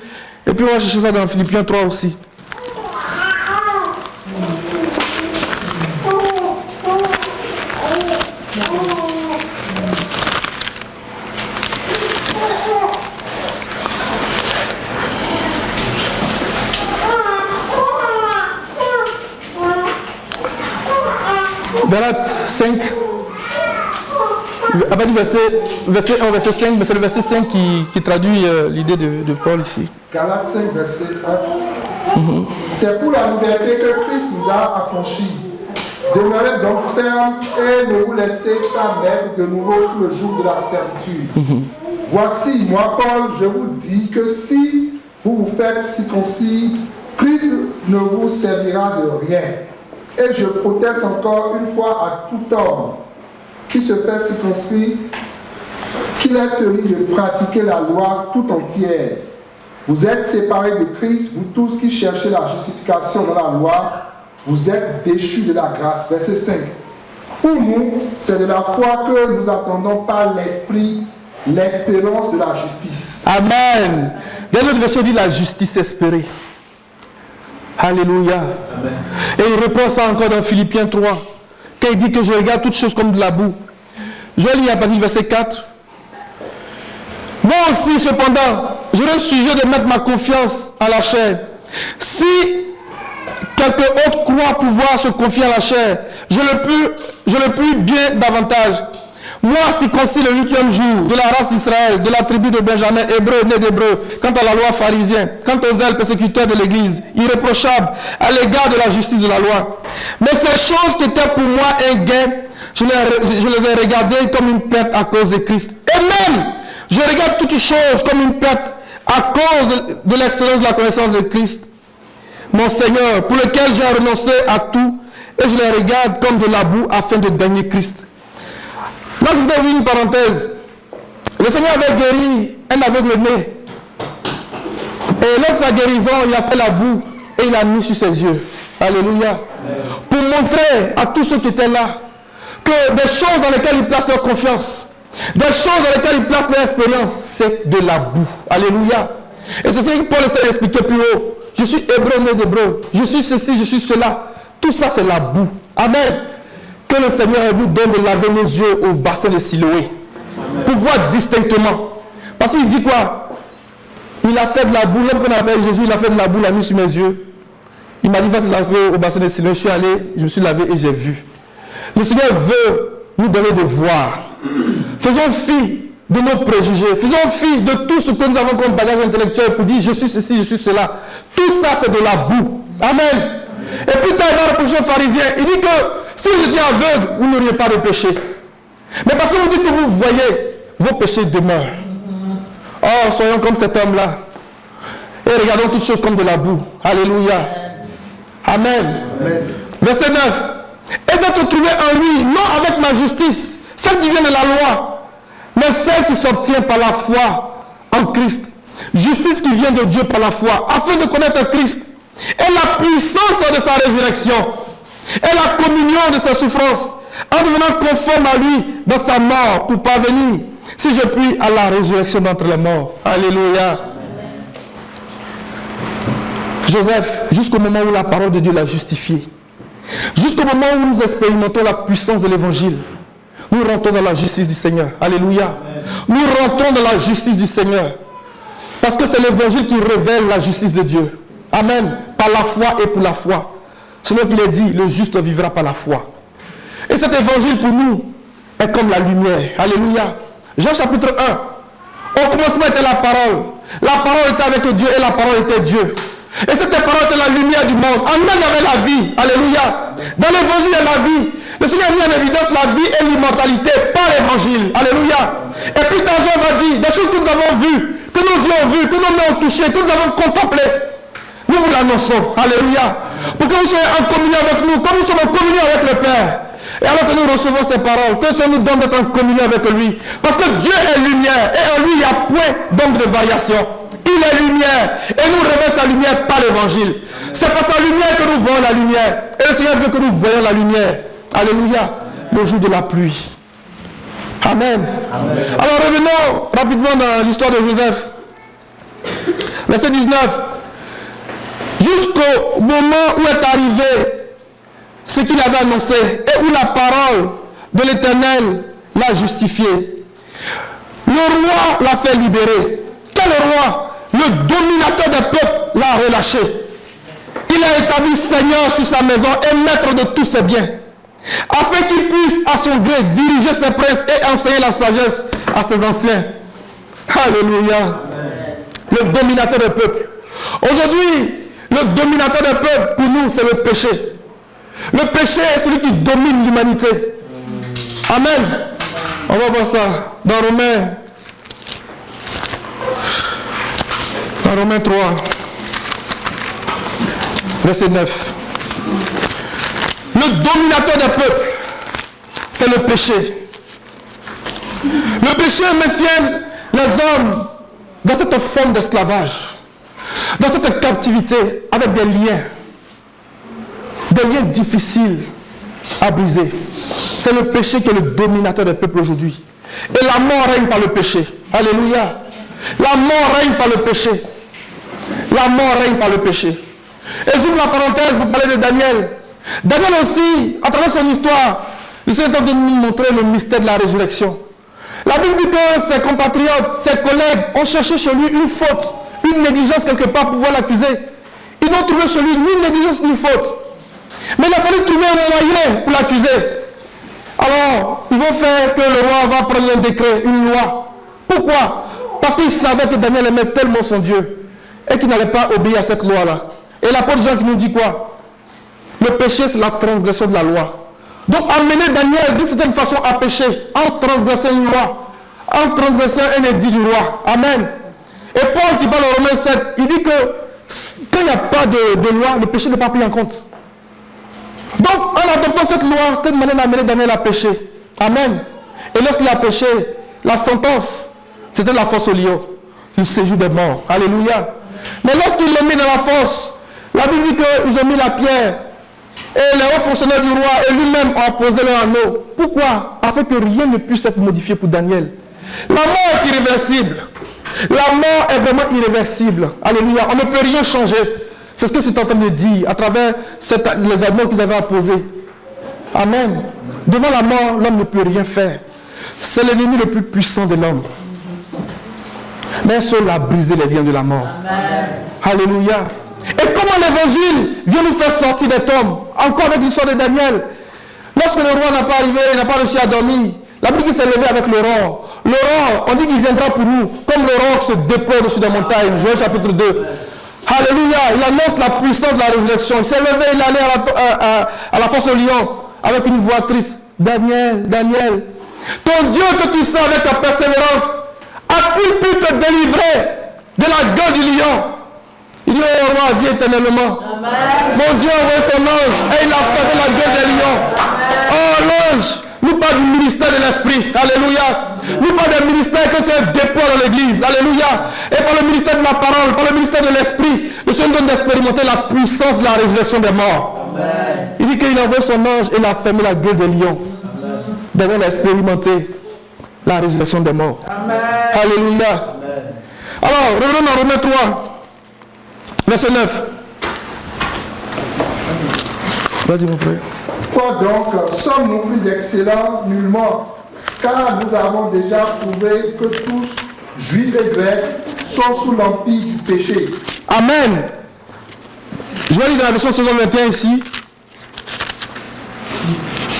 Et puis on va chercher ça dans Philippiens 3 aussi. Galates 5, à partir du verset 1, verset 5, mais c'est le verset 5 qui traduit l'idée de Paul ici. Galates 5, verset 1. C'est pour la liberté que Christ nous a affranchis. Demeurez donc ferme et ne vous laissez pas mettre de nouveau sous le joug de la servitude. Voici, moi Paul, je vous dis que si vous vous faites circoncis, Christ ne vous servira de rien. Et je proteste encore une fois à tout homme qui se fait circoncire qu'il est tenu de pratiquer la loi tout entière. Vous êtes séparés de Christ, vous tous qui cherchez la justification dans la loi, vous êtes déchus de la grâce. Verset 5. Pour nous, c'est de la foi que nous attendons par l'Esprit l'espérance de la justice. Amen. Dans l'autre verset, dit la justice espérée. Alléluia. Amen. Et il reprend ça encore dans Philippiens 3, quand il dit que je regarde toutes choses comme de la boue. Je vais lire à partir du verset 4. Moi aussi, cependant, je refuse de mettre ma confiance à la chair. Si quelqu'un autre croit pouvoir se confier à la chair, je le puis bien davantage. Moi, circoncis le 8e jour, de la race d'Israël, de la tribu de Benjamin, hébreu, né d'hébreu, quant à la loi pharisien, quant aux zèles persécuteurs de l'Église, irréprochable à l'égard de la justice de la loi. Mais ces choses qui étaient pour moi un gain, je les ai regardées comme une perte à cause de Christ. Et même, je regarde toutes choses comme une perte à cause de l'excellence de la connaissance de Christ, mon Seigneur, pour lequel j'ai renoncé à tout, et je les regarde comme de la boue afin de gagner Christ. Là, je voudrais ouvrir une parenthèse. Le Seigneur avait guéri un aveugle-né. Et lors de sa guérison, il a fait la boue et il l'a mis sur ses yeux. Alléluia. Pour montrer à tous ceux qui étaient là que des choses dans lesquelles ils placent leur confiance, des choses dans lesquelles ils placent leur expérience, c'est de la boue. Alléluia. Et c'est ce que Paul essaie d'expliquer plus haut. Je suis hébreu, né d'hébreu. Je suis ceci, je suis cela. Tout ça, c'est la boue. Amen. Que le Seigneur vous donne de laver nos yeux au bassin de Siloé. Pour voir distinctement. Parce qu'il dit quoi? Il a fait de la boue, l'homme qu'on appelle Jésus, il a fait de la boue la nuit sur mes yeux. Il m'a dit, va te laver au bassin de Siloé. Je suis allé, je me suis lavé et j'ai vu. Le Seigneur veut nous donner de voir. Faisons fi de nos préjugés. Faisons fi de tout ce que nous avons comme bagage intellectuel pour dire je suis ceci, je suis cela. Tout ça, c'est de la boue. Amen. Et puis, il va reprocher aux pharisiens. Il dit que si vous étiez aveugle, vous n'auriez pas de péché. Mais parce que vous dites que vous voyez, vos péchés demeurent. Oh, soyons comme cet homme-là. Et regardons toutes choses comme de la boue. Alléluia. Amen. Amen. Verset 9. Et d'être trouvé en lui, non avec ma justice, celle qui vient de la loi, mais celle qui s'obtient par la foi en Christ. Justice qui vient de Dieu par la foi, afin de connaître Christ et la puissance de sa résurrection et la communion de sa souffrance, en devenant conforme à lui dans sa mort pour parvenir, si je puis, à la résurrection d'entre les morts. Alléluia. Joseph, jusqu'au moment où la parole de Dieu l'a justifié, jusqu'au moment où nous expérimentons la puissance de l'évangile, nous rentrons dans la justice du Seigneur. Alléluia. Nous rentrons dans la justice du Seigneur. Parce que c'est l'évangile qui révèle la justice de Dieu. Amen. Par la foi et pour la foi. Selon qu'il est dit, le juste vivra par la foi. Et cet évangile pour nous est comme la lumière. Alléluia. Jean chapitre 1. Au commencement était la parole. La parole était avec Dieu et la parole était Dieu. Et cette parole était la lumière du monde. En elle, il y avait la vie. Alléluia. Dans l'évangile, il y a la vie. Le Seigneur a mis en évidence la vie et l'immortalité par l'évangile. Alléluia. Et puis dans Jean va dire, des choses que nous avons vues, que nos yeux ont vues, que nos mains ont touchées, que nous avons contemplées. Nous vous l'annonçons. Alléluia. Pour que vous soyez en communion avec nous, comme nous sommes en communion avec le Père. Et alors que nous recevons ces paroles, que ça nous donne d'être en communion avec lui. Parce que Dieu est lumière et en lui il n'y a point d'ombre de variation. Il est lumière et nous révèle sa lumière par l'évangile. C'est par sa lumière que nous voyons la lumière. Et le Seigneur veut que nous voyons la lumière. Alléluia. Le jour de la pluie. Amen. Amen. Alors revenons rapidement dans l'histoire de Joseph. Verset 19. Jusqu'au moment où est arrivé ce qu'il avait annoncé et où la parole de l'Éternel l'a justifié. Le roi l'a fait libérer. Quel roi? Le dominateur des peuples l'a relâché. Il a établi Seigneur sur sa maison et maître de tous ses biens, afin qu'il puisse à son gré diriger ses princes et enseigner la sagesse à ses anciens. Alléluia. Amen. Le dominateur des peuples. Aujourd'hui, le dominateur des peuples, pour nous, c'est le péché. Le péché est celui qui domine l'humanité. Amen. On va voir ça dans Romains. Dans Romains 3, verset 9. Le dominateur des peuples, c'est le péché. Le péché maintient les hommes dans cette forme d'esclavage, dans cette captivité, avec des liens difficiles à briser. C'est le péché qui est le dominateur des peuples aujourd'hui. Et la mort règne par le péché. Alléluia. La mort règne par le péché. La mort règne par le péché. Et j'ouvre la parenthèse pour parler de Daniel. Daniel aussi, à travers son histoire, le Seigneur est en train de nous montrer le mystère de la résurrection. La Bible dit que ses compatriotes, ses collègues ont cherché chez lui une faute, une négligence quelque part pour pouvoir l'accuser. Ils n'ont trouvé chez lui ni négligence ni faute. Mais il a fallu trouver un moyen pour l'accuser. Alors, ils vont faire que le roi va prendre un décret, une loi. Pourquoi? Parce qu'il savait que Daniel aimait tellement son Dieu et qu'il n'allait pas obéir à cette loi-là. Et l'apôtre Jean qui nous dit quoi? Le péché, c'est la transgression de la loi. Donc, amener Daniel d'une certaine façon à pécher, en transgressant une loi, en transgressant un édit du roi. Amen. Et Paul qui parle en Romains 7, il dit que quand il n'y a pas de loi, le péché n'est pas pris en compte. Donc, en adoptant cette loi, c'était une manière d'amener Daniel à pécher. Amen. Et lorsqu'il a péché, la sentence, c'était la fosse au lion, le séjour des morts. Alléluia. Mais lorsqu'ils l'ont mis dans la fosse, la Bible dit qu'ils ont mis la pierre. Et les hauts fonctionnaires du roi et lui-même ont posé leur anneau. Pourquoi? Afin que rien ne puisse être modifié pour Daniel. La mort est irréversible. La mort est vraiment irréversible. Alléluia. On ne peut rien changer. C'est ce que c'est en train de dire à travers les anneaux qu'ils avaient apposés. Amen. Devant la mort, l'homme ne peut rien faire. C'est l'ennemi le plus puissant de l'homme. Mais un seul a brisé les liens de la mort. Amen. Alléluia. Et comment l'évangile vient nous faire sortir des tombes? Encore avec l'histoire de Daniel. Lorsque le roi n'a pas arrivé, il n'a pas réussi à dormir. La Bible s'est levée avec l'aurore. L'aurore, on dit qu'il viendra pour nous, comme l'aurore se déploie au-dessus des montagnes. Joël chapitre 2. Alléluia. Il annonce la puissance de la résurrection. Il s'est levé, il allait à la fosse au lion avec une voix triste. Daniel, Daniel, ton Dieu que tu sers avec ta persévérance, a-t-il pu te délivrer de la gueule du lion? Il dit au roi, viens éternellement. Mon Dieu a envoyé son ange et il a fermé la gueule des lions. Oh, l'ange nous parle du ministère de l'esprit. Alléluia. Nous parle d'un ministère que c'est un dépôt dans l'église. Alléluia. Et par le ministère de la parole, par le ministère de l'esprit, le Seigneur donne d'expérimenter la puissance de la résurrection des morts. Amen. Il dit qu'il a envoyé son ange et il a fermé la gueule des lions. D'ailleurs, il a expérimenté la résurrection des morts. Amen. Alléluia. Amen. Alors, revenons dans Romains 3, verset 9. Vas-y, mon frère. Quoi donc, sommes-nous plus excellents? Nullement, car nous avons déjà prouvé que tous, juifs et grecs, sont sous l'empire du péché. Amen. Je vais lire dans la version saison 21 ici.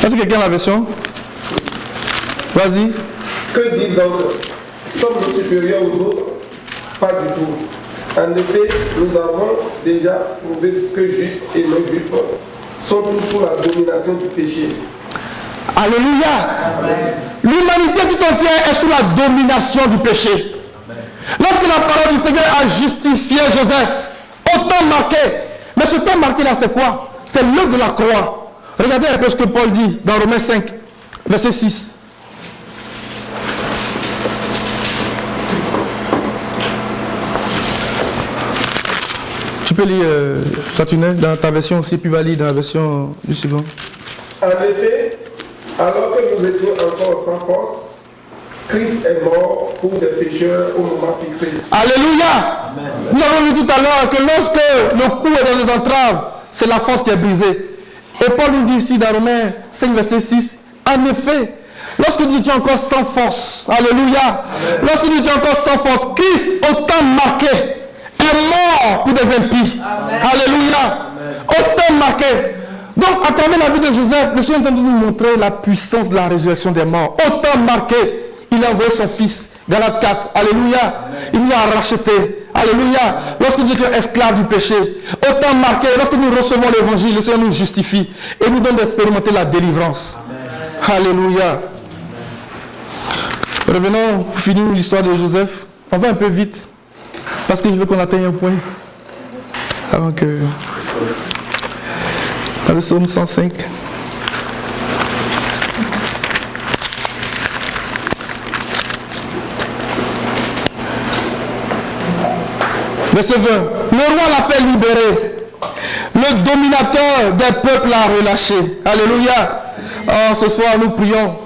Est-ce que quelqu'un a la version? Vas-y. Que dit donc? Sommes-nous supérieurs aux autres? Pas du tout. En effet, nous avons déjà prouvé que juifs et non-juifs sont tous sous la domination du péché. Alléluia. L'humanité tout entière est sous la domination du péché. Amen. Lorsque la parole du Seigneur a justifié Joseph, au temps marqué, mais ce temps marqué là c'est quoi? C'est l'œuvre de la croix. Regardez un peu ce que Paul dit dans Romains 5, verset 6. Tu peux lire Saturnin dans ta version aussi, puis va lire dans la version du second. En effet, alors que nous étions encore sans force, Christ est mort pour des pécheurs au moment fixé. Alléluia. Amen. Nous avons vu tout à l'heure que lorsque le cou est dans les entraves, c'est la force qui est brisée. Et Paul nous dit ici dans Romains 5, verset 6, en effet, lorsque nous étions encore sans force, alléluia, amen. Lorsque nous étions encore sans force, Christ, au temps marqué, est mort pour des impies. Amen. Alléluia. Au temps marqué. Donc, à travers la vie de Joseph, le Seigneur est en train de nous montrer la puissance de la résurrection des morts. Au temps marqué, il a envoyé son fils. Galates 4. Alléluia. Amen. Il nous a racheté. Alléluia. Lorsque nous étions esclaves du péché. Au temps marqué, lorsque nous recevons l'évangile, le Seigneur nous justifie et nous donne d'expérimenter la délivrance. Amen. Alléluia. Revenons pour finir l'histoire de Joseph. On va un peu vite. Parce que je veux qu'on atteigne un point. Avant que... Dans le psaume 105. Verset 20. Le roi l'a fait libérer. Le dominateur des peuples l'a relâché. Alléluia. Oh, ce soir, nous prions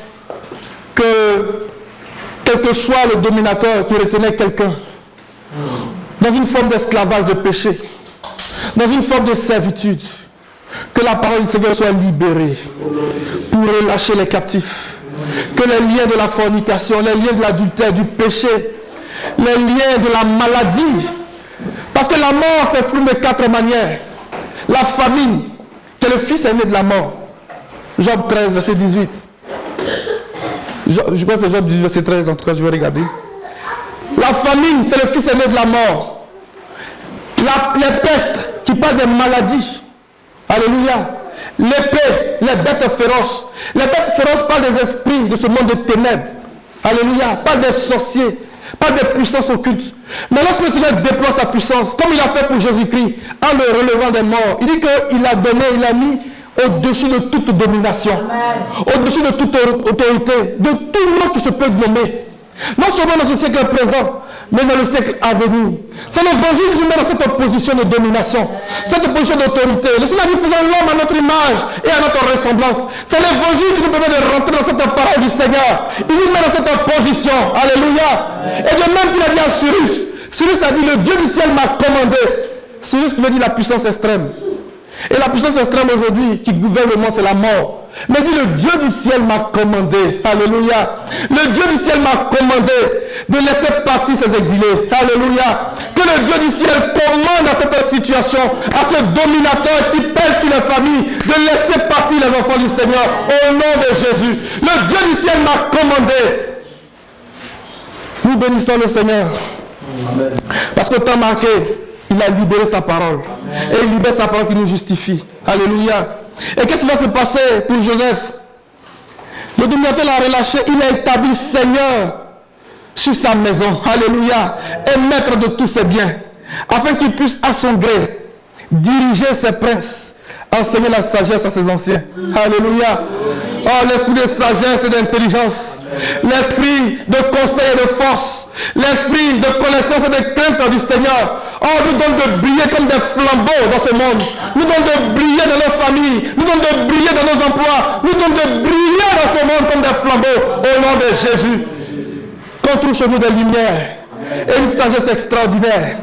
que, quel que soit le dominateur qui retenait quelqu'un, dans une forme d'esclavage, de péché, dans une forme de servitude, que la parole du Seigneur soit libérée pour relâcher les captifs. Que les liens de la fornication, les liens de l'adultère, du péché, les liens de la maladie, parce que la mort s'exprime de 4 manières. La famine, que le fils aîné de la mort. Job 13, verset 18. Je crois que c'est Job 18, verset 13, en tout cas je vais regarder. La famine, c'est le fils aîné de la mort. Les pestes, qui parlent des maladies. Alléluia. L'épée, les bêtes féroces. Les bêtes féroces parlent des esprits de ce monde de ténèbres. Alléluia. Parlent des sorciers. Parlent des puissances occultes. Mais lorsque le Seigneur déploie sa puissance, comme il a fait pour Jésus-Christ, en le relevant des morts, il dit qu'il a donné, il a mis au-dessus de toute domination, au-dessus de toute autorité, de tout le monde qui se peut nommer. Non seulement dans ce siècle présent, mais dans le siècle à venir. C'est l'évangile qui nous met dans cette position de domination, cette position d'autorité. Le Seigneur dit, faisons l'homme à notre image et à notre ressemblance. C'est l'évangile qui nous permet de rentrer dans cette parole du Seigneur. Il nous met dans cette position. Alléluia. Et de même qu'il a dit à Cyrus, Cyrus a dit, le Dieu du ciel m'a commandé. Cyrus qui veut dire la puissance extrême. Et la puissance extrême aujourd'hui qui gouverne le monde, c'est la mort. Mais dit, le Dieu du ciel m'a commandé, alléluia, le Dieu du ciel m'a commandé de laisser partir ses exilés, alléluia, que le Dieu du ciel commande à cette situation, à ce dominateur qui pèse sur les familles, de laisser partir les enfants du Seigneur, au nom de Jésus. Le Dieu du ciel m'a commandé. Nous bénissons le Seigneur. Amen. Parce que temps marqué, il a libéré sa parole. Amen. Et il libère sa parole qui nous justifie. Alléluia. Et qu'est-ce qui va se passer pour Joseph? Le dominateur l'a relâché, il a établi Seigneur sur sa maison. Alléluia. Et maître de tous ses biens. Afin qu'il puisse à son gré diriger ses princes, enseigner la sagesse à ses anciens. Alléluia. Oh, l'esprit de sagesse et d'intelligence, l'esprit de conseil et de force, l'esprit de connaissance et de crainte du Seigneur. Oh, nous donne de briller comme des flambeaux dans ce monde. Nous donne de briller dans nos familles. Nous donne de briller dans nos emplois. Nous donne de briller dans ce monde comme des flambeaux au nom de Jésus. Qu'on trouve chez nous des lumières et une sagesse extraordinaire.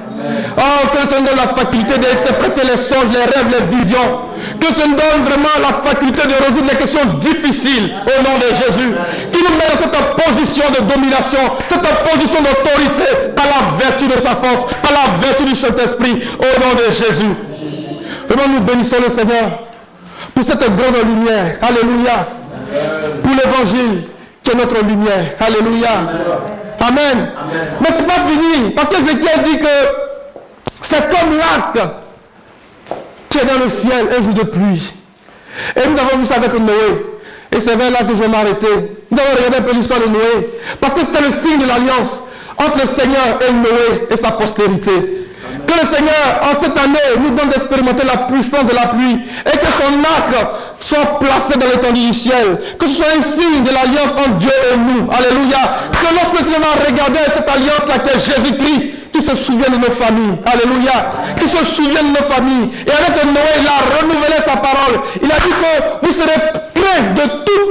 Oh, que le Seigneur donne la faculté d'interpréter les songes, les rêves, les visions. Que le Seigneur donne vraiment la faculté de résoudre les questions difficiles au nom de Jésus. Qui nous met dans cette position de domination, cette position d'autorité par la vertu de sa force, par la vertu du Saint-Esprit au nom de Jésus. Vraiment, nous bénissons le Seigneur pour cette grande lumière. Alléluia. Pour l'évangile qui est notre lumière. Alléluia. Amen. Amen. Mais ce n'est pas fini. Parce que Ézéchiel dit que c'est comme l'arc qui est dans le ciel un jour de pluie. Et nous avons vu ça avec Noé. Et c'est vers là que je vais m'arrêter. Nous avons regardé un peu l'histoire de Noé. Parce que c'était le signe de l'alliance entre le Seigneur et Noé et sa postérité. Que le Seigneur, en cette année, nous donne d'expérimenter la puissance de la pluie et que son arc soit placé dans l'étendue du ciel. Que ce soit un signe de l'alliance entre Dieu et nous. Alléluia. Que lorsque le Seigneur va regarder cette alliance-là qui est Jésus-Christ, qu'il se souvienne de nos familles. Alléluia. Qu'il se souvienne de nos familles. Et avec Noé, il a renouvelé sa parole. Il a dit que vous serez près de tous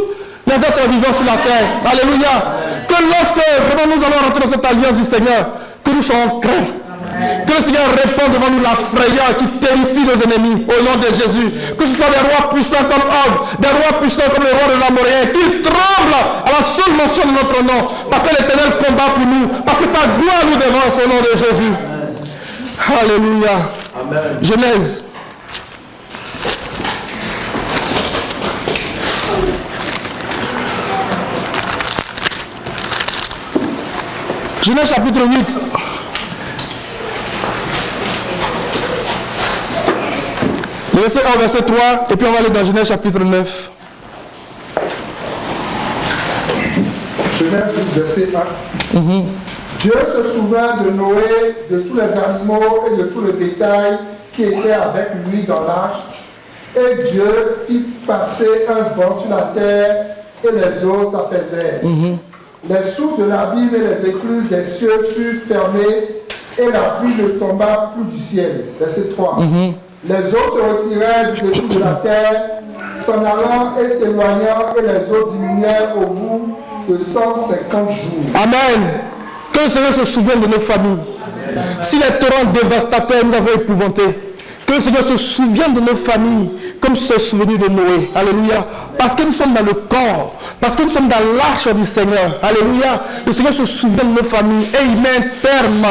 les êtres vivants sur la terre. Alléluia. Que lorsque vraiment nous allons rentrer dans cette alliance du Seigneur, que nous soyons craints. Que le Seigneur réponde devant nous la frayeur qui terrifie nos ennemis au nom de Jésus. Que ce soit des rois puissants comme Og, des rois puissants comme le roi de l'Amoréen, qui tremblent à la seule mention de notre nom. Parce que l'Éternel combat pour nous. Parce que sa gloire nous dévance au nom de Jésus. Alléluia. Amen. Genèse. Genèse chapitre 8. Verset 1, verset 3, et puis on va aller dans Genèse chapitre 9. Genèse 8, verset 1. Dieu se souvint de Noé, de tous les animaux et de tout le bétail qui était avec lui dans l'arche. Et Dieu fit passer un vent sur la terre et les eaux s'apaisèrent. Les souffles de l'abîme et les écluses des cieux furent fermées et la pluie ne tomba plus du ciel. Verset 3. Les eaux se retirèrent du dessous de la terre, s'en allant et s'éloignant, et les eaux diminuèrent au bout de 150 jours. Amen. Que le Seigneur se souvienne de nos familles. Si les torrents dévastateurs nous avaient épouvantés, que le Seigneur se souvienne de nos familles comme se souvenu de Noé. Alléluia. Parce que nous sommes dans le corps. Parce que nous sommes dans l'arche du Seigneur. Alléluia. Le Seigneur se souvient de nos familles et il met un terme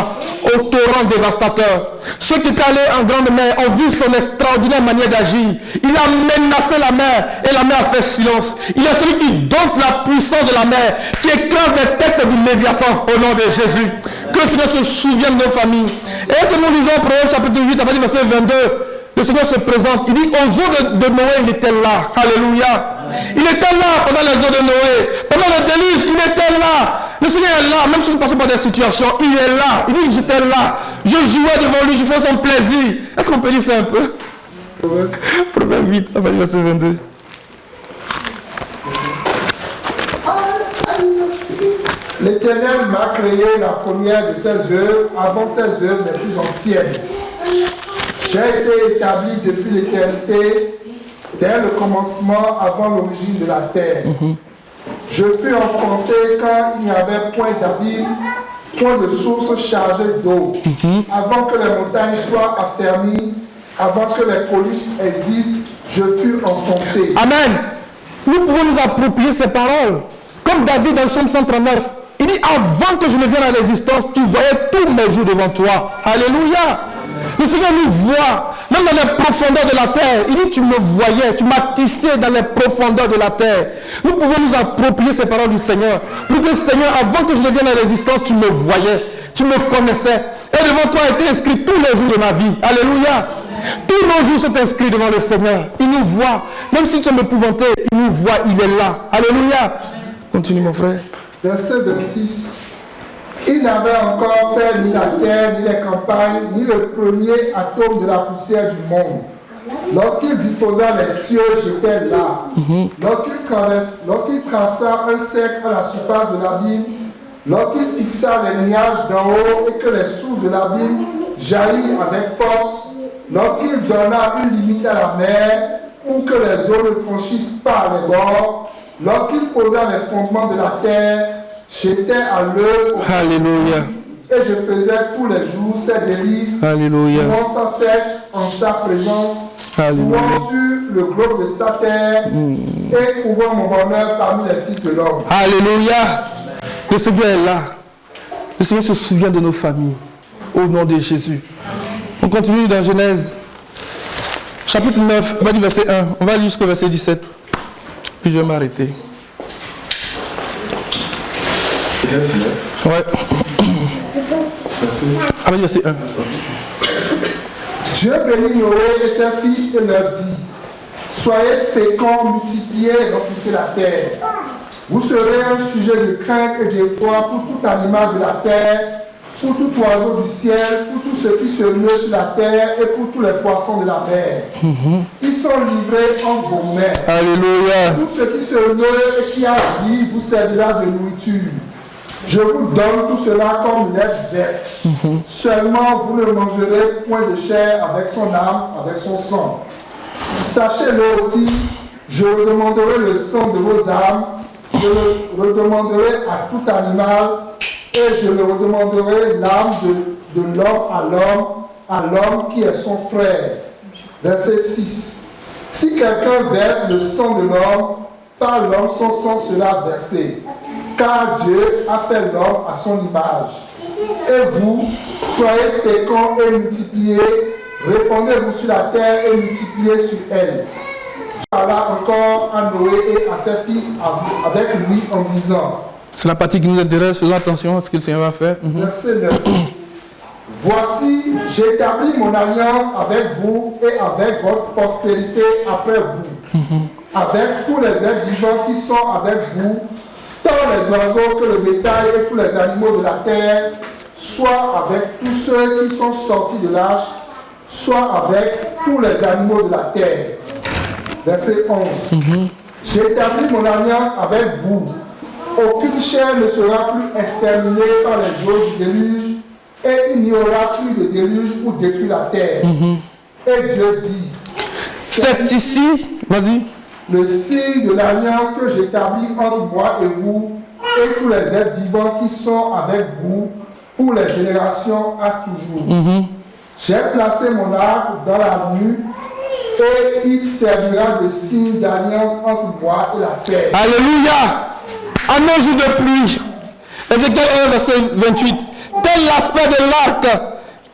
au torrent dévastateur. Ceux qui étaient allés en grande mer ont vu son extraordinaire manière d'agir. Il a menacé la mer et la mer a fait silence. Il est celui qui donne la puissance de la mer, qui écrase les têtes du Léviathan au nom de Jésus. Que le Seigneur se souvienne de nos familles. Et que nous lisons Proverbe chapitre 8, à partir du verset 22. Le Seigneur se présente. Il dit, aux eaux de Noé, il était là. Alléluia. Il était là pendant les eaux de Noé. Pendant le déluge, il était là. Le Seigneur est là. Même si nous passons par des situations, il est là. Il dit, j'étais là. Je jouais devant lui, je faisais son plaisir. Est-ce qu'on peut dire ça un peu? Proverbe 8, à partir du verset 22. L'Éternel m'a créé la première de ses œuvres, avant ses œuvres les plus anciennes. J'ai été établi depuis l'éternité, dès le commencement, avant l'origine de la terre. Je fus enfanté quand il n'y avait point d'abîme, point de source chargée d'eau, avant que les montagnes soient affermies avant que les coliques existent, je fus enfanté. Amen. Nous pouvons nous approprier ces paroles. Comme David dans le psaume 139. Il dit, avant que je ne vienne à l'existence, tu voyais tous mes jours devant toi. Alléluia. Le Seigneur nous voit, même dans les profondeurs de la terre. Il dit, tu me voyais, tu m'as tissé dans les profondeurs de la terre. Nous pouvons nous approprier ces paroles du Seigneur. Pour que, Seigneur, avant que je ne vienne à l'existence, tu me voyais, tu me connaissais. Et devant toi étaient inscrits tous les jours de ma vie. Alléluia. Tous nos jours sont inscrits devant le Seigneur. Il nous voit. Même si nous sommes épouvantés, il nous voit, il est là. Alléluia. Continue mon frère. Verset 26. Il n'avait encore fait ni la terre, ni les campagnes, ni le premier atome de la poussière du monde. Lorsqu'il disposa les cieux, j'étais là. Lorsqu'il traça un cercle à la surface de l'abîme, lorsqu'il fixa les nuages d'en haut et que les sources de l'abîme jaillissent avec force, lorsqu'il donna une limite à la mer pour que les eaux ne franchissent pas les bords, lorsqu'il posa les fondements de la terre, j'étais à l'œuvre. Alléluia. Et je faisais tous les jours ses délices. Alléluia. Jouant sans cesse en sa présence. Alléluia. Jouant sur le globe de sa terre. Et trouvant mon bonheur parmi les fils de l'homme. Alléluia. Le Seigneur est là. Le Seigneur se souvient de nos familles. Au nom de Jésus. On continue dans Genèse. Chapitre 9. On va du verset 1. On va aller jusqu'au verset 17. Puis je vais m'arrêter. Ouais. Ah, verset 1. Dieu bénit Noé et ses fils et leur dit: soyez féconds, multipliez et remplissez la terre. Vous serez un sujet de crainte et d'effroi pour tout animal de la terre, pour tout oiseau du ciel, pour tout ce qui se meut sur la terre et pour tous les poissons de la mer. Ils sont livrés en vos mains. Alléluia. Tout ce qui se meut et qui a vie vous servira de nourriture. Je vous donne tout cela comme lait verte. Seulement, vous ne mangerez point de chair avec son âme, avec son sang. Sachez-le aussi, je redemanderai le sang de vos âmes, je le redemanderai à tout animal, et je le redemanderai l'âme de l'homme à l'homme qui est son frère. Verset 6. Si quelqu'un verse le sang de l'homme, par l'homme son sang sera versé. Car Dieu a fait l'homme à son image. Et vous, soyez féconds et multipliez, répandez-vous sur la terre et multipliez sur elle. Dieu parla encore à Noé et à ses fils avec lui en disant. C'est la partie qui nous intéresse, faisons attention à ce que le Seigneur va faire. Verset 9. Voici, j'établis mon alliance avec vous et avec votre postérité après vous, avec tous les êtres vivants qui sont avec vous, tant les oiseaux que le bétail et tous les animaux de la terre, soit avec tous ceux qui sont sortis de l'arche, soit avec tous les animaux de la terre. Verset 11. J'établis mon alliance avec vous. Aucune chair ne sera plus exterminée par les eaux du déluge, et il n'y aura plus de déluge pour détruire la terre. Et Dieu dit, c'est ici, vas-y. Le signe de l'alliance que j'établis entre moi et vous, et tous les êtres vivants qui sont avec vous, pour les générations à toujours. J'ai placé mon arc dans la nuit, et il servira de signe d'alliance entre moi et la terre. Alléluia. À nos jours de pluie. Ézéchiel 1, verset 28. Tel l'aspect de l'arc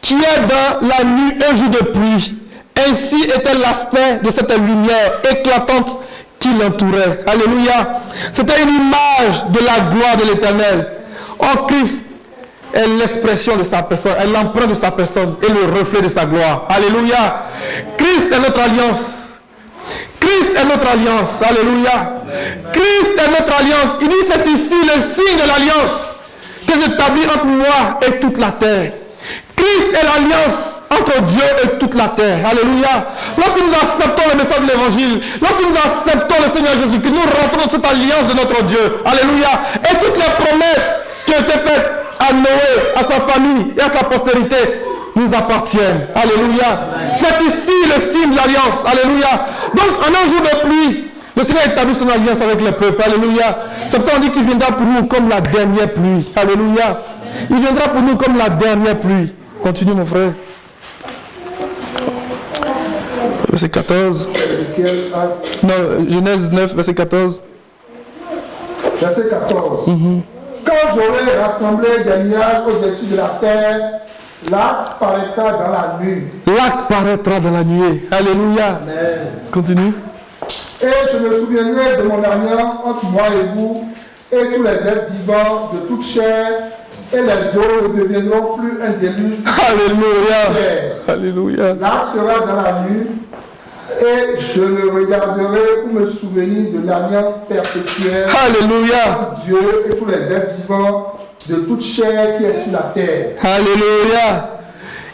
qui est dans la nuit un jour de pluie. Ainsi était l'aspect de cette lumière éclatante qui l'entourait. Alléluia. C'était une image de la gloire de l'Éternel. Oh, Christ est l'expression de sa personne, est l'empreinte de sa personne et le reflet de sa gloire. Alléluia. Christ est notre alliance. Christ est notre alliance. Alléluia. Christ est notre alliance. Il dit, c'est ici le signe de l'alliance que j'établis entre moi et toute la terre. Christ est l'alliance entre Dieu et toute la terre. Alléluia. Lorsque nous acceptons le message de l'évangile, lorsque nous acceptons le Seigneur Jésus-Christ, nous rentrons dans cette alliance de notre Dieu. Alléluia. Et toutes les promesses qui ont été faites à Noé, à sa famille et à sa postérité nous appartiennent. Alléluia. C'est ici le signe de l'alliance. Alléluia. Donc, en un jour de pluie, le Seigneur établit son alliance avec le peuple. Alléluia. C'est pourquoi on dit qu'il viendra pour nous comme la dernière pluie. Alléluia. Il viendra pour nous comme la dernière pluie. Continue, mon frère. verset 14. Ézéchiel 1, Non, Genèse 9, verset 14. verset 14. Quand j'aurai rassemblé des nuages au-dessus de la terre, l'arc paraîtra dans la nuit. L'arc paraîtra dans la nuée. Alléluia. Amen. Continue. Et je me souviendrai de mon alliance entre moi et vous, et tous les êtres vivants de toute chair, et les eaux ne deviendront plus un déluge. Alléluia. Alléluia. L'arc sera dans la nuit, et je le regarderai pour me souvenir de l'alliance perpétuelle Alléluia. entre Dieu et tous les êtres vivants de toute chair qui est sur la terre. Alléluia.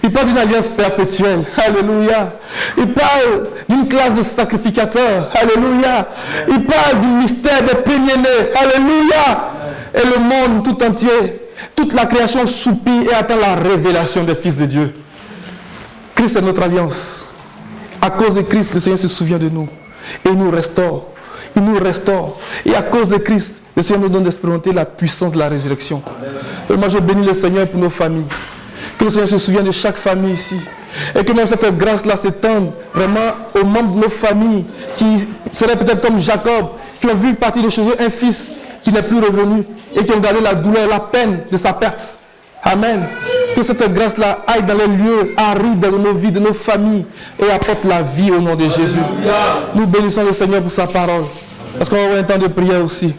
Il parle d'une alliance perpétuelle. Alléluia. Il parle d'une classe de sacrificateurs. Alléluia. Il parle du mystère des premiers-nés. Alléluia. Et le monde tout entier, toute la création soupire et attend la révélation des fils de Dieu. Christ est notre alliance. À cause de Christ, le Seigneur se souvient de nous. Et il nous restaure. Il nous restaure. Et à cause de Christ, le Seigneur nous donne d'expérimenter la puissance de la résurrection. Et moi, je bénis le Seigneur pour nos familles. Que le Seigneur se souvienne de chaque famille ici. Et que même cette grâce-là s'étende vraiment aux membres de nos familles qui seraient peut-être comme Jacob, qui ont vu partir de chez eux un fils qui n'est plus revenu et qui ont gardé la douleur, la peine de sa perte. Amen. Que cette grâce-là aille dans les lieux arides de nos vies, de nos familles et apporte la vie au nom de Jésus. Nous bénissons le Seigneur pour sa parole. Parce qu'on va avoir un temps de prière aussi.